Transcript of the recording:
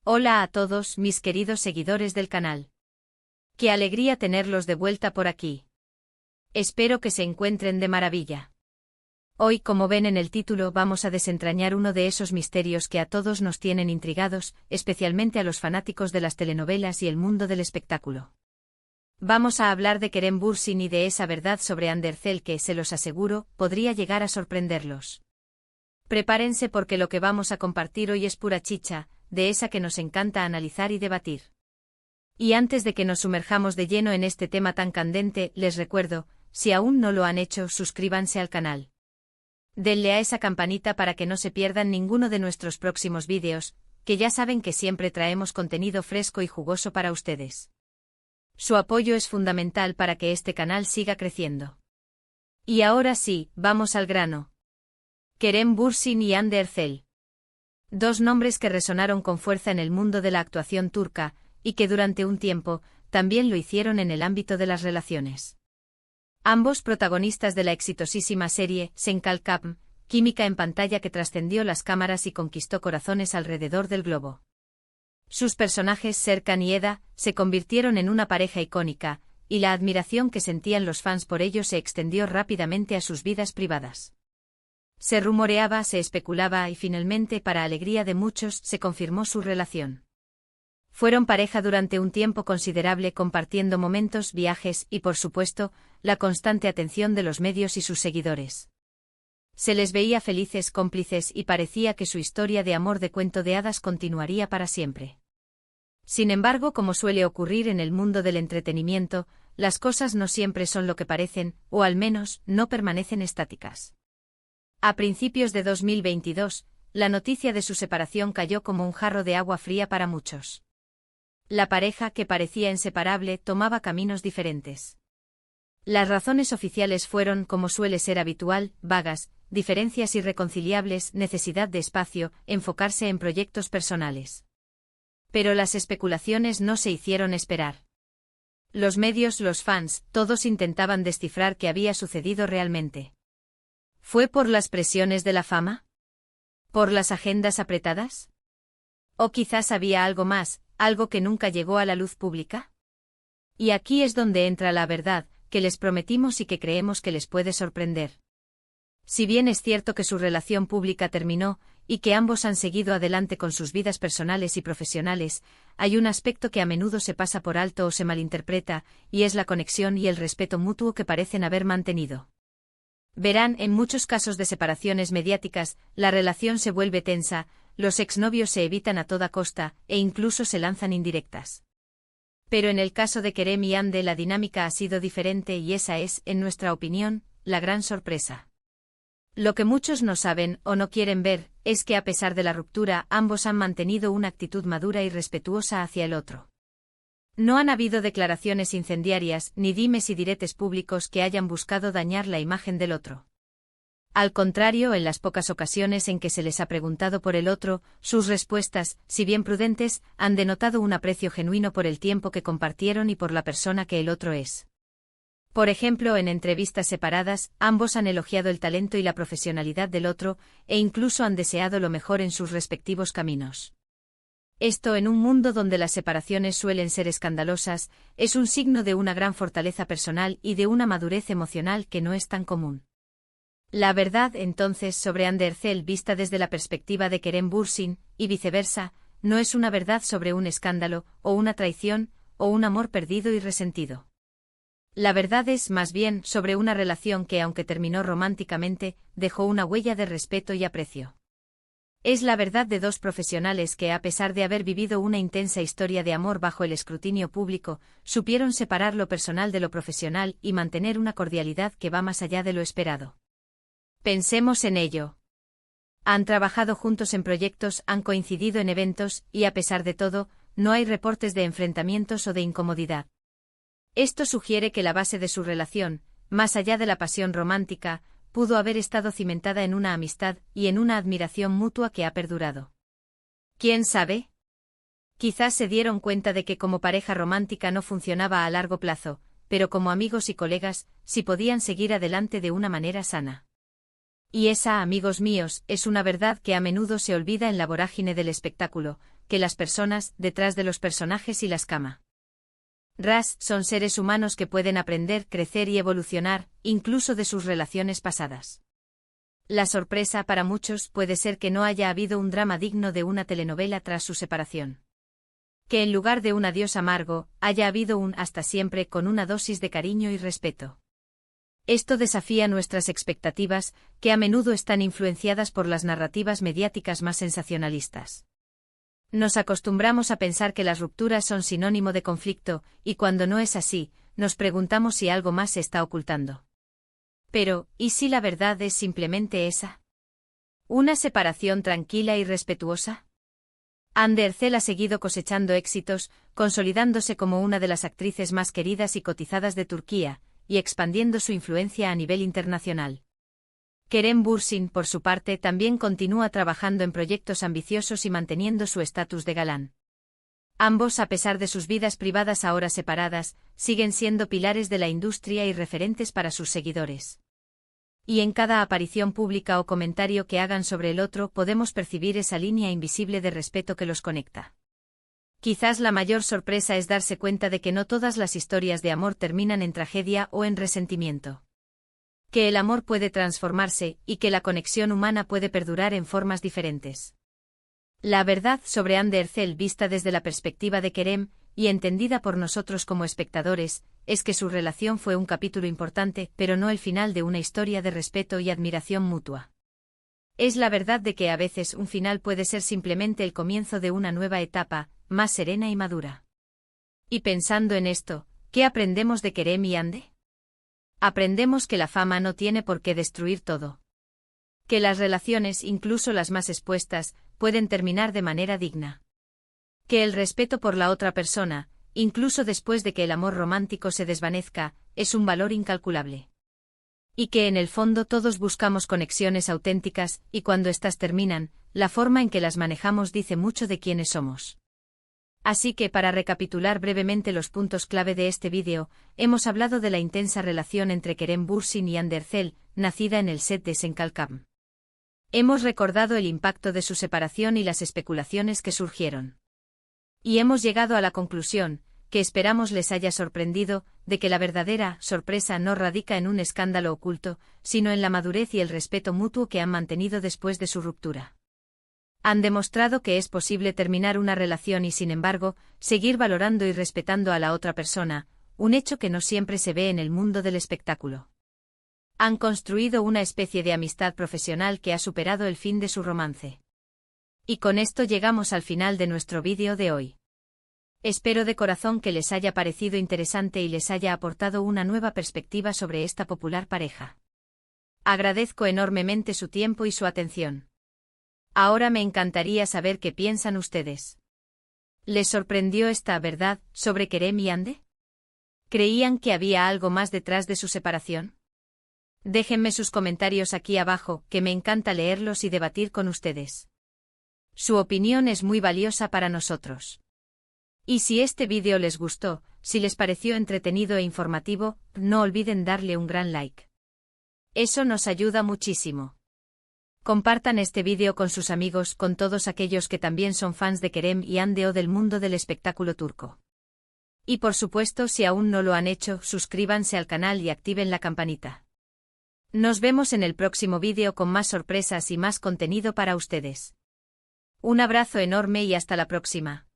Hola a todos mis queridos seguidores del canal. Qué alegría tenerlos de vuelta por aquí. Espero que se encuentren de maravilla. Hoy, como ven en el título, vamos a desentrañar uno de esos misterios que a todos nos tienen intrigados, especialmente a los fanáticos de las telenovelas y el mundo del espectáculo. Vamos a hablar de Kerem Bürsin y de esa verdad sobre Hande Erçel que, se los aseguro, podría llegar a sorprenderlos. Prepárense porque lo que vamos a compartir hoy es pura chicha, de esa que nos encanta analizar y debatir. Y antes de que nos sumerjamos de lleno en este tema tan candente, les recuerdo, si aún no lo han hecho, suscríbanse al canal. Denle a esa campanita para que no se pierdan ninguno de nuestros próximos vídeos, que ya saben que siempre traemos contenido fresco y jugoso para ustedes. Su apoyo es fundamental para que este canal siga creciendo. Y ahora sí, vamos al grano. Kerem Bürsin y Hande Erçel. Dos nombres que resonaron con fuerza en el mundo de la actuación turca, y que durante un tiempo, también lo hicieron en el ámbito de las relaciones. Ambos protagonistas de la exitosísima serie Senkalkam, química en pantalla que trascendió las cámaras y conquistó corazones alrededor del globo. Sus personajes Serkan y Eda se convirtieron en una pareja icónica, y la admiración que sentían los fans por ellos se extendió rápidamente a sus vidas privadas. Se rumoreaba, se especulaba y finalmente, para alegría de muchos, se confirmó su relación. Fueron pareja durante un tiempo considerable, compartiendo momentos, viajes y, por supuesto, la constante atención de los medios y sus seguidores. Se les veía felices, cómplices y parecía que su historia de amor de cuento de hadas continuaría para siempre. Sin embargo, como suele ocurrir en el mundo del entretenimiento, las cosas no siempre son lo que parecen, o al menos, no permanecen estáticas. A principios de 2022, la noticia de su separación cayó como un jarro de agua fría para muchos. La pareja, que parecía inseparable, tomaba caminos diferentes. Las razones oficiales fueron, como suele ser habitual, vagas: diferencias irreconciliables, necesidad de espacio, enfocarse en proyectos personales. Pero las especulaciones no se hicieron esperar. Los medios, los fans, todos intentaban descifrar qué había sucedido realmente. ¿Fue por las presiones de la fama? ¿Por las agendas apretadas? ¿O quizás había algo más, algo que nunca llegó a la luz pública? Y aquí es donde entra la verdad, que les prometimos y que creemos que les puede sorprender. Si bien es cierto que su relación pública terminó, y que ambos han seguido adelante con sus vidas personales y profesionales, hay un aspecto que a menudo se pasa por alto o se malinterpreta, y es la conexión y el respeto mutuo que parecen haber mantenido. Verán, en muchos casos de separaciones mediáticas, la relación se vuelve tensa, los exnovios se evitan a toda costa, e incluso se lanzan indirectas. Pero en el caso de Kerem y Hande la dinámica ha sido diferente y esa es, en nuestra opinión, la gran sorpresa. Lo que muchos no saben o no quieren ver, es que a pesar de la ruptura, ambos han mantenido una actitud madura y respetuosa hacia el otro. No han habido declaraciones incendiarias, ni dimes y diretes públicos que hayan buscado dañar la imagen del otro. Al contrario, en las pocas ocasiones en que se les ha preguntado por el otro, sus respuestas, si bien prudentes, han denotado un aprecio genuino por el tiempo que compartieron y por la persona que el otro es. Por ejemplo, en entrevistas separadas, ambos han elogiado el talento y la profesionalidad del otro, e incluso han deseado lo mejor en sus respectivos caminos. Esto, en un mundo donde las separaciones suelen ser escandalosas, es un signo de una gran fortaleza personal y de una madurez emocional que no es tan común. La verdad, entonces, sobre Hande Erçel vista desde la perspectiva de Kerem Bürsin, y viceversa, no es una verdad sobre un escándalo, o una traición, o un amor perdido y resentido. La verdad es, más bien, sobre una relación que, aunque terminó románticamente, dejó una huella de respeto y aprecio. Es la verdad de dos profesionales que, a pesar de haber vivido una intensa historia de amor bajo el escrutinio público, supieron separar lo personal de lo profesional y mantener una cordialidad que va más allá de lo esperado. Pensemos en ello. Han trabajado juntos en proyectos, han coincidido en eventos, y a pesar de todo, no hay reportes de enfrentamientos o de incomodidad. Esto sugiere que la base de su relación, más allá de la pasión romántica, pudo haber estado cimentada en una amistad y en una admiración mutua que ha perdurado. ¿Quién sabe? Quizás se dieron cuenta de que como pareja romántica no funcionaba a largo plazo, pero como amigos y colegas, sí podían seguir adelante de una manera sana. Y esa, amigos míos, es una verdad que a menudo se olvida en la vorágine del espectáculo, que las personas detrás de los personajes y las cama. Ras son seres humanos que pueden aprender, crecer y evolucionar, incluso de sus relaciones pasadas. La sorpresa para muchos puede ser que no haya habido un drama digno de una telenovela tras su separación. Que en lugar de un adiós amargo, haya habido un hasta siempre con una dosis de cariño y respeto. Esto desafía nuestras expectativas, que a menudo están influenciadas por las narrativas mediáticas más sensacionalistas. Nos acostumbramos a pensar que las rupturas son sinónimo de conflicto, y cuando no es así, nos preguntamos si algo más se está ocultando. Pero, ¿y si la verdad es simplemente esa? ¿Una separación tranquila y respetuosa? Hande Erçel ha seguido cosechando éxitos, consolidándose como una de las actrices más queridas y cotizadas de Turquía, y expandiendo su influencia a nivel internacional. Kerem Bürsin, por su parte, también continúa trabajando en proyectos ambiciosos y manteniendo su estatus de galán. Ambos, a pesar de sus vidas privadas ahora separadas, siguen siendo pilares de la industria y referentes para sus seguidores. Y en cada aparición pública o comentario que hagan sobre el otro podemos percibir esa línea invisible de respeto que los conecta. Quizás la mayor sorpresa es darse cuenta de que no todas las historias de amor terminan en tragedia o en resentimiento. Que el amor puede transformarse, y que la conexión humana puede perdurar en formas diferentes. La verdad sobre Hande Erçel vista desde la perspectiva de Kerem, y entendida por nosotros como espectadores, es que su relación fue un capítulo importante, pero no el final de una historia de respeto y admiración mutua. Es la verdad de que a veces un final puede ser simplemente el comienzo de una nueva etapa, más serena y madura. Y pensando en esto, ¿qué aprendemos de Kerem y Hande? Aprendemos que la fama no tiene por qué destruir todo. Que las relaciones, incluso las más expuestas, pueden terminar de manera digna. Que el respeto por la otra persona, incluso después de que el amor romántico se desvanezca, es un valor incalculable. Y que en el fondo todos buscamos conexiones auténticas, y cuando éstas terminan, la forma en que las manejamos dice mucho de quiénes somos. Así que para recapitular brevemente los puntos clave de este vídeo, hemos hablado de la intensa relación entre Kerem Bürsin y Hande Erçel, nacida en el set de Senkalkam. Hemos recordado el impacto de su separación y las especulaciones que surgieron. Y hemos llegado a la conclusión, que esperamos les haya sorprendido, de que la verdadera sorpresa no radica en un escándalo oculto, sino en la madurez y el respeto mutuo que han mantenido después de su ruptura. Han demostrado que es posible terminar una relación y, sin embargo, seguir valorando y respetando a la otra persona, un hecho que no siempre se ve en el mundo del espectáculo. Han construido una especie de amistad profesional que ha superado el fin de su romance. Y con esto llegamos al final de nuestro vídeo de hoy. Espero de corazón que les haya parecido interesante y les haya aportado una nueva perspectiva sobre esta popular pareja. Agradezco enormemente su tiempo y su atención. Ahora me encantaría saber qué piensan ustedes. ¿Les sorprendió esta verdad sobre Kerem y Hande? ¿Creían que había algo más detrás de su separación? Déjenme sus comentarios aquí abajo, que me encanta leerlos y debatir con ustedes. Su opinión es muy valiosa para nosotros. Y si este vídeo les gustó, si les pareció entretenido e informativo, no olviden darle un gran like. Eso nos ayuda muchísimo. Compartan este vídeo con sus amigos, con todos aquellos que también son fans de Kerem y Hande o del mundo del espectáculo turco. Y por supuesto, si aún no lo han hecho, suscríbanse al canal y activen la campanita. Nos vemos en el próximo vídeo con más sorpresas y más contenido para ustedes. Un abrazo enorme y hasta la próxima.